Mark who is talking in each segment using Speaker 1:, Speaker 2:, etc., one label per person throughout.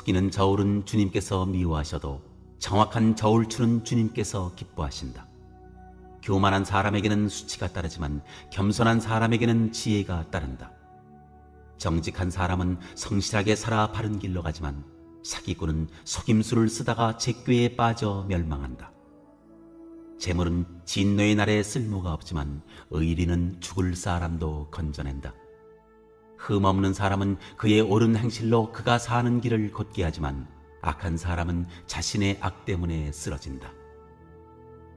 Speaker 1: 속이는 저울은 주님께서 미워하셔도 정확한 저울추는 주님께서 기뻐하신다. 교만한 사람에게는 수치가 따르지만 겸손한 사람에게는 지혜가 따른다. 정직한 사람은 성실하게 살아 바른 길로 가지만 사기꾼은 속임수를 쓰다가 제꾀에 빠져 멸망한다. 재물은 진노의 날에 쓸모가 없지만 의리는 죽을 사람도 건져낸다. 흠없는 사람은 그의 옳은 행실로 그가 사는 길을 걷게 하지만 악한 사람은 자신의 악 때문에 쓰러진다.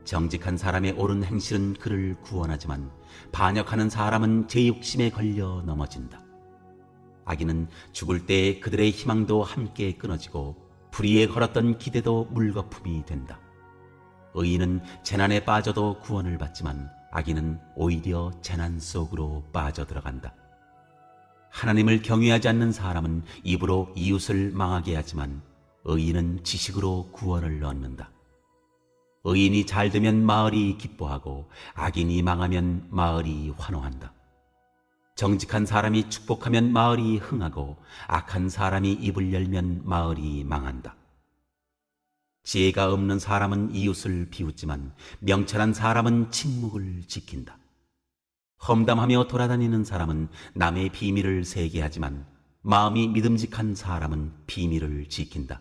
Speaker 1: 정직한 사람의 옳은 행실은 그를 구원하지만 반역하는 사람은 제 욕심에 걸려 넘어진다. 악인은 죽을 때에 그들의 희망도 함께 끊어지고 불의에 걸었던 기대도 물거품이 된다. 의인은 재난에 빠져도 구원을 받지만 악인은 오히려 재난 속으로 빠져들어간다. 하나님을 경외하지 않는 사람은 입으로 이웃을 망하게 하지만 의인은 지식으로 구원을 얻는다. 의인이 잘 되면 마을이 기뻐하고 악인이 망하면 마을이 환호한다. 정직한 사람이 축복하면 마을이 흥하고 악한 사람이 입을 열면 마을이 망한다. 지혜가 없는 사람은 이웃을 비웃지만 명철한 사람은 침묵을 지킨다. 험담하며 돌아다니는 사람은 남의 비밀을 세게 하지만 마음이 믿음직한 사람은 비밀을 지킨다.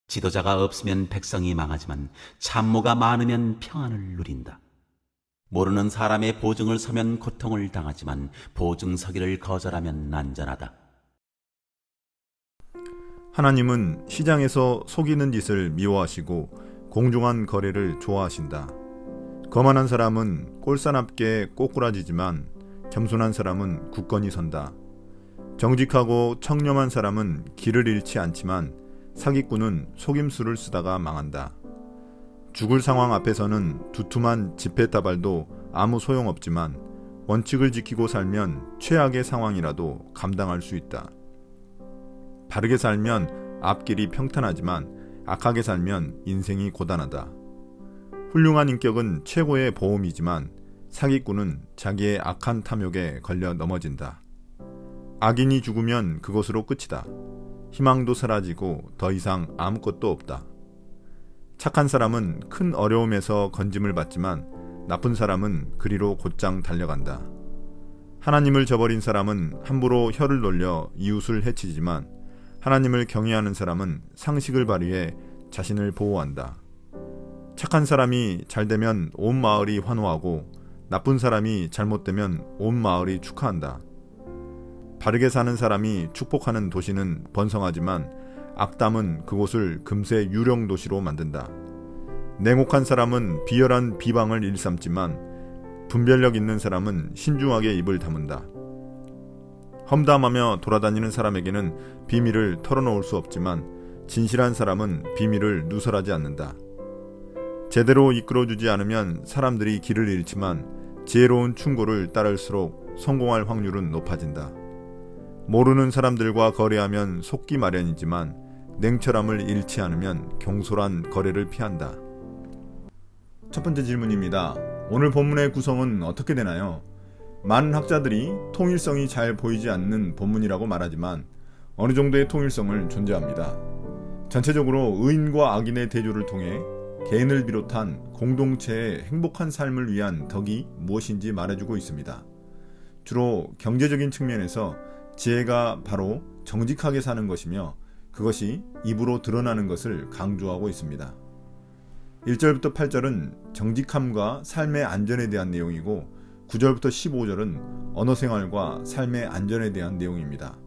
Speaker 1: 지도자가 없으면 백성이 망하지만 참모가 많으면 평안을 누린다. 모르는 사람의 보증을 서면 고통을 당하지만 보증 서기를 거절하면 안전하다.
Speaker 2: 하나님은 시장에서 속이는 짓을 미워하시고 공정한 거래를 좋아하신다. 거만한 사람은 꼴사납게 꼬꾸라지지만 겸손한 사람은 굳건히 선다. 정직하고 청렴한 사람은 길을 잃지 않지만 사기꾼은 속임수를 쓰다가 망한다. 죽을 상황 앞에서는 두툼한 지폐다발도 아무 소용없지만 원칙을 지키고 살면 최악의 상황이라도 감당할 수 있다. 바르게 살면 앞길이 평탄하지만 악하게 살면 인생이 고단하다. 훌륭한 인격은 최고의 보험이지만 사기꾼은 자기의 악한 탐욕에 걸려 넘어진다. 악인이 죽으면 그것으로 끝이다. 희망도 사라지고 더 이상 아무것도 없다. 착한 사람은 큰 어려움에서 건짐을 받지만 나쁜 사람은 그리로 곧장 달려간다. 하나님을 저버린 사람은 함부로 혀를 놀려 이웃을 해치지만 하나님을 경외하는 사람은 상식을 발휘해 자신을 보호한다. 착한 사람이 잘되면 온 마을이 환호하고 나쁜 사람이 잘못되면 온 마을이 축하한다. 바르게 사는 사람이 축복하는 도시는 번성하지만 악담은 그곳을 금세 유령 도시로 만든다. 냉혹한 사람은 비열한 비방을 일삼지만 분별력 있는 사람은 신중하게 입을 다문다. 험담하며 돌아다니는 사람에게는 비밀을 털어놓을 수 없지만 진실한 사람은 비밀을 누설하지 않는다. 제대로 이끌어주지 않으면 사람들이 길을 잃지만 지혜로운 충고를 따를수록 성공할 확률은 높아진다. 모르는 사람들과 거래하면 속기 마련이지만 냉철함을 잃지 않으면 경솔한 거래를 피한다. 첫 번째 질문입니다. 오늘 본문의 구성은 어떻게 되나요? 많은 학자들이 통일성이 잘 보이지 않는 본문이라고 말하지만 어느 정도의 통일성을 존재합니다. 전체적으로 의인과 악인의 대조를 통해 개인을 비롯한 공동체의 행복한 삶을 위한 덕이 무엇인지 말해주고 있습니다. 주로 경제적인 측면에서 지혜가 바로 정직하게 사는 것이며 그것이 입으로 드러나는 것을 강조하고 있습니다. 1절부터 8절은 정직함과 삶의 안전에 대한 내용이고 9절부터 15절은 언어생활과 삶의 안전에 대한 내용입니다.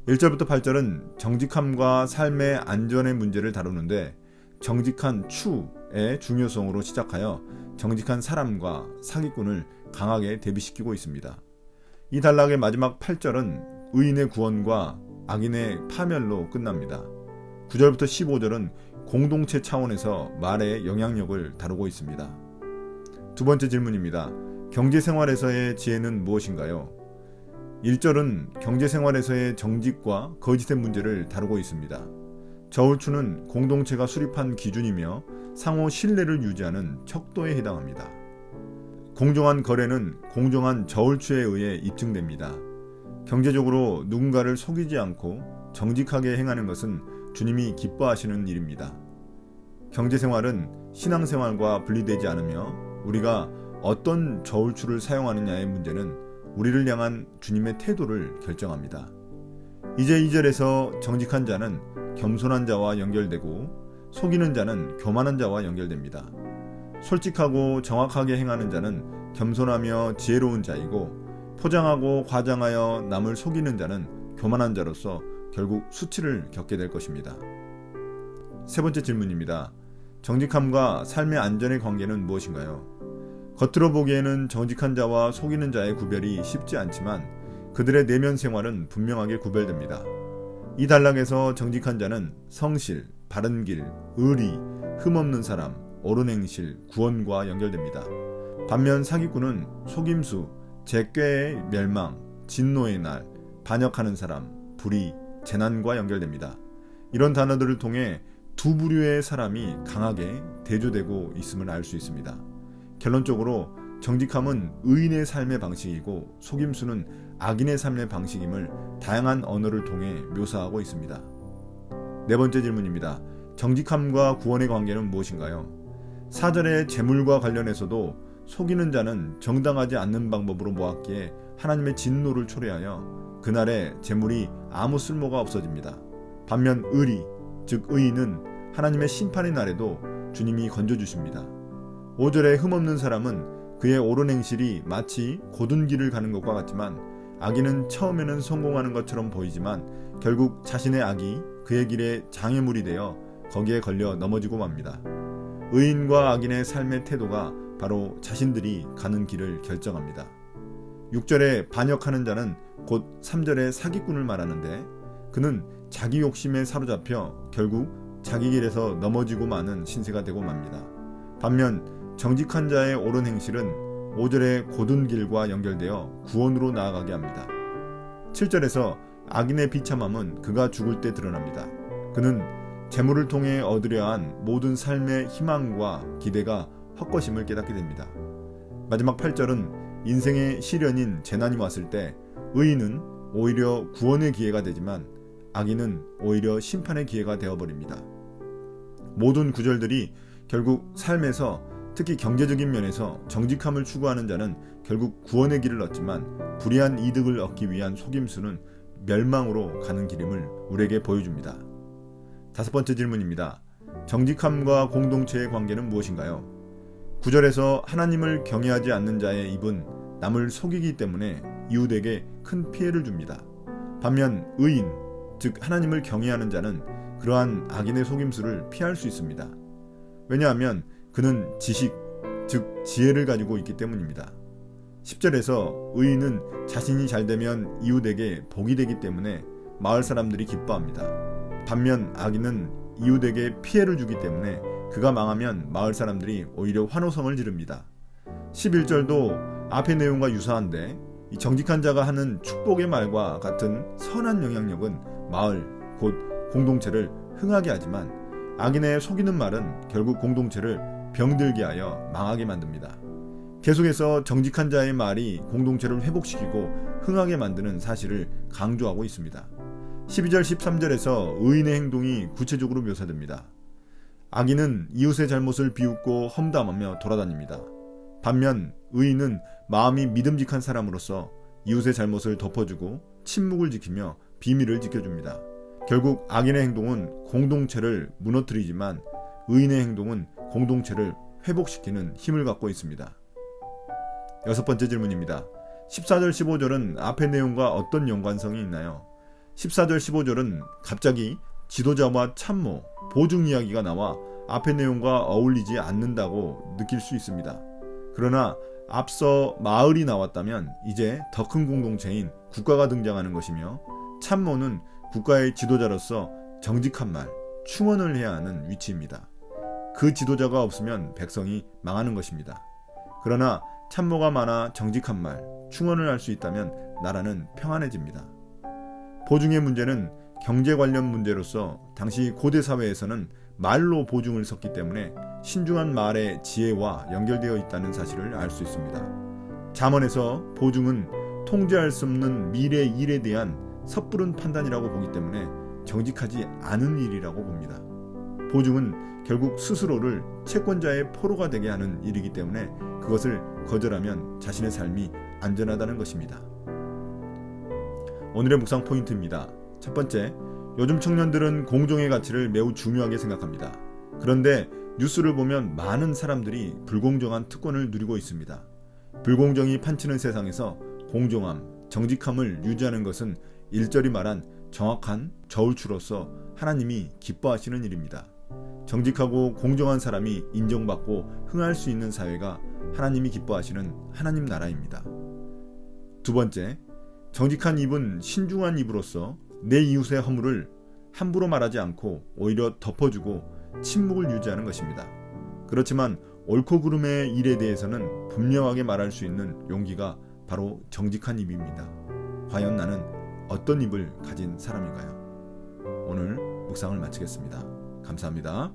Speaker 2: 1절부터 8절은 정직함과 삶의 안전의 문제를 다루는데 정직한 추의 중요성으로 시작하여 정직한 사람과 사기꾼을 강하게 대비시키고 있습니다. 이 단락의 마지막 8절은 의인의 구원과 악인의 파멸로 끝납니다. 9절부터 15절은 공동체 차원에서 말의 영향력을 다루고 있습니다. 두 번째 질문입니다. 경제생활에서의 지혜는 무엇인가요? 1절은 경제생활에서의 정직과 거짓의 문제를 다루고 있습니다. 저울추는 공동체가 수립한 기준이며 상호 신뢰를 유지하는 척도에 해당합니다. 공정한 거래는 공정한 저울추에 의해 입증됩니다. 경제적으로 누군가를 속이지 않고 정직하게 행하는 것은 주님이 기뻐하시는 일입니다. 경제생활은 신앙생활과 분리되지 않으며 우리가 어떤 저울추를 사용하느냐의 문제는 우리를 향한 주님의 태도를 결정합니다. 이제 2절에서 정직한 자는 겸손한 자와 연결되고 속이는 자는 교만한 자와 연결됩니다. 솔직하고 정확하게 행하는 자는 겸손하며 지혜로운 자이고 포장하고 과장하여 남을 속이는 자는 교만한 자로서 결국 수치를 겪게 될 것입니다. 세 번째 질문입니다. 정직함과 삶의 안전의 관계는 무엇인가요? 겉으로 보기에는 정직한 자와 속이는 자의 구별이 쉽지 않지만 그들의 내면 생활은 분명하게 구별됩니다. 이 단락에서 정직한 자는 성실, 바른 길, 의리, 흠없는 사람, 옳은 행실, 구원과 연결됩니다. 반면 사기꾼은 속임수, 재꾀의 멸망, 진노의 날, 반역하는 사람, 불의, 재난과 연결됩니다. 이런 단어들을 통해 두 부류의 사람이 강하게 대조되고 있음을 알 수 있습니다. 결론적으로 정직함은 의인의 삶의 방식이고 속임수는 악인의 삶의 방식임을 다양한 언어를 통해 묘사하고 있습니다. 네 번째 질문입니다. 정직함과 구원의 관계는 무엇인가요? 4절의 재물과 관련해서도 속이는 자는 정당하지 않는 방법으로 모았기에 하나님의 진노를 초래하여 그날의 재물이 아무 쓸모가 없어집니다. 반면 의리, 즉 의인은 하나님의 심판의 날에도 주님이 건져주십니다. 5절의 흠없는 사람은 그의 옳은 행실이 마치 곧은 길을 가는 것과 같지만 악인은 처음에는 성공하는 것처럼 보이지만 결국 자신의 악이 그의 길에 장애물이 되어 거기에 걸려 넘어지고 맙니다. 의인과 악인의 삶의 태도가 바로 자신들이 가는 길을 결정합니다. 6절에 반역하는 자는 곧 3절의 사기꾼을 말하는데 그는 자기 욕심에 사로잡혀 결국 자기 길에서 넘어지고 마는 신세가 되고 맙니다. 반면 정직한 자의 옳은 행실은 5절의 곧은 길과 연결되어 구원으로 나아가게 합니다. 7절에서 악인의 비참함은 그가 죽을 때 드러납니다. 그는 재물을 통해 얻으려 한 모든 삶의 희망과 기대가 헛것임을 깨닫게 됩니다. 마지막 8절은 인생의 시련인 재난이 왔을 때 의인은 오히려 구원의 기회가 되지만 악인은 오히려 심판의 기회가 되어버립니다. 모든 구절들이 결국 삶에서 특히 경제적인 면에서 정직함을 추구하는 자는 결국 구원의 길을 얻지만 불의한 이득을 얻기 위한 속임수는 멸망으로 가는 길임을 우리에게 보여줍니다. 다섯 번째 질문입니다. 정직함과 공동체의 관계는 무엇인가요? 9절에서 하나님을 경외하지 않는 자의 입은 남을 속이기 때문에 이웃에게 큰 피해를 줍니다. 반면 의인, 즉 하나님을 경외하는 자는 그러한 악인의 속임수를 피할 수 있습니다. 왜냐하면 그는 지식, 즉 지혜를 가지고 있기 때문입니다. 10절에서 의인은 자신이 잘되면 이웃에게 복이 되기 때문에 마을 사람들이 기뻐합니다. 반면 악인은 이웃에게 피해를 주기 때문에 그가 망하면 마을 사람들이 오히려 환호성을 지릅니다. 11절도 앞의 내용과 유사한데 이 정직한 자가 하는 축복의 말과 같은 선한 영향력은 마을, 곧 공동체를 흥하게 하지만 악인의 속이는 말은 결국 공동체를 병들게 하여 망하게 만듭니다. 계속해서 정직한 자의 말이 공동체를 회복시키고 흥하게 만드는 사실을 강조하고 있습니다. 12절 13절에서 의인의 행동이 구체적으로 묘사됩니다. 악인은 이웃의 잘못을 비웃고 험담하며 돌아다닙니다. 반면 의인은 마음이 믿음직한 사람으로서 이웃의 잘못을 덮어주고 침묵을 지키며 비밀을 지켜줍니다. 결국 악인의 행동은 공동체를 무너뜨리지만 의인의 행동은 공동체를 회복시키는 힘을 갖고 있습니다. 여섯 번째 질문입니다. 14절 15절은 앞의 내용과 어떤 연관성이 있나요? 14절 15절은 갑자기 지도자와 참모, 보증 이야기가 나와 앞의 내용과 어울리지 않는다고 느낄 수 있습니다. 그러나 앞서 마을이 나왔다면 이제 더 큰 공동체인 국가가 등장하는 것이며 참모는 국가의 지도자로서 정직한 말, 충언을 해야 하는 위치입니다. 그 지도자가 없으면 백성이 망하는 것입니다. 그러나 참모가 많아 정직한 말, 충언을 할 수 있다면 나라는 평안해집니다. 보증의 문제는 경제 관련 문제로서 당시 고대 사회에서는 말로 보증을 섰기 때문에 신중한 말의 지혜와 연결되어 있다는 사실을 알 수 있습니다. 잠언에서 보증은 통제할 수 없는 미래 일에 대한 섣부른 판단이라고 보기 때문에 정직하지 않은 일이라고 봅니다. 보증은 결국 스스로를 채권자의 포로가 되게 하는 일이기 때문에 그것을 거절하면 자신의 삶이 안전하다는 것입니다. 오늘의 묵상 포인트입니다. 첫 번째, 요즘 청년들은 공정의 가치를 매우 중요하게 생각합니다. 그런데 뉴스를 보면 많은 사람들이 불공정한 특권을 누리고 있습니다. 불공정이 판치는 세상에서 공정함, 정직함을 유지하는 것은 일절이 말한 정확한 저울추로서 하나님이 기뻐하시는 일입니다. 정직하고 공정한 사람이 인정받고 흥할 수 있는 사회가 하나님이 기뻐하시는 하나님 나라입니다. 두 번째, 정직한 입은 신중한 입으로서 내 이웃의 허물을 함부로 말하지 않고 오히려 덮어주고 침묵을 유지하는 것입니다. 그렇지만 옳고 그름의 일에 대해서는 분명하게 말할 수 있는 용기가 바로 정직한 입입니다. 과연 나는 어떤 입을 가진 사람인가요? 오늘 묵상을 마치겠습니다. 감사합니다.